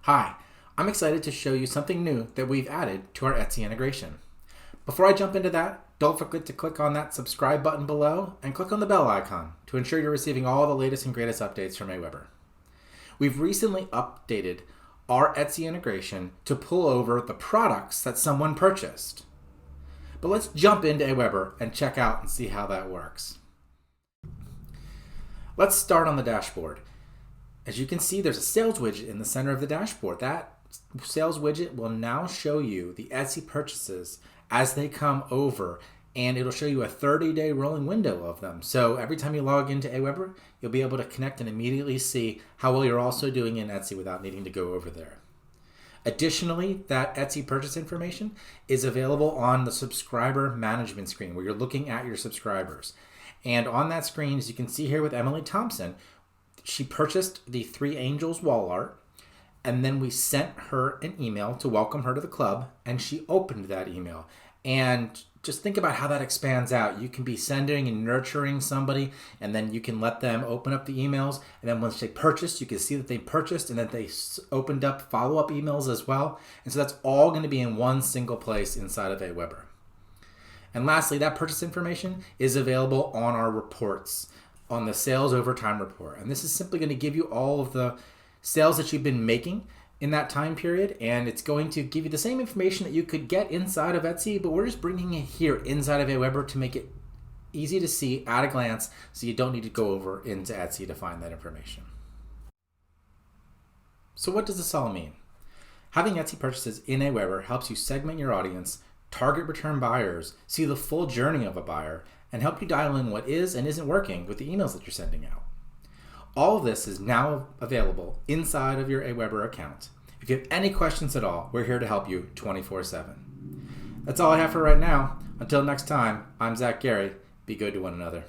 Hi, I'm excited to show you something new that we've added to our Etsy integration. Before I jump into that, don't forget to click on that subscribe button below and click on the bell icon to ensure you're receiving all the latest and greatest updates from Aweber. We've recently updated our Etsy integration to pull over the products that someone purchased. But let's jump into Aweber and check out and see how that works. Let's start on the dashboard. As you can see, there's a sales widget in the center of the dashboard. That sales widget will now show you the Etsy purchases as they come over, and it'll show you a 30-day rolling window of them. So every time you log into Aweber, you'll be able to connect and immediately see how well you're also doing in Etsy without needing to go over there. Additionally, that Etsy purchase information is available on the subscriber management screen where you're looking at your subscribers. And on that screen, as you can see here with Emily Thompson, she purchased the Three Angels wall art, and then we sent her an email to welcome her to the club, and she opened that email. And just think about how that expands out. You can be sending and nurturing somebody, and then you can let them open up the emails, and then once they purchased, you can see that they purchased and that they opened up follow-up emails as well. And so that's all going to be in one single place inside of Aweber. And lastly, that purchase information is available on our reports, on the sales over time report. And this is simply going to give you all of the sales that you've been making in that time period, and it's going to give you the same information that you could get inside of Etsy, but we're just bringing it here inside of Aweber to make it easy to see at a glance, so you don't need to go over into Etsy to find that information. So what does this all mean? Having Etsy purchases in Aweber helps you segment your audience, target return buyers, see the full journey of a buyer, and help you dial in what is and isn't working with the emails that you're sending out. All of this is now available inside of your Aweber account. If you have any questions at all, we're here to help you 24/7. That's all I have for right now. Until next time, I'm Zach Gary. Be good to one another.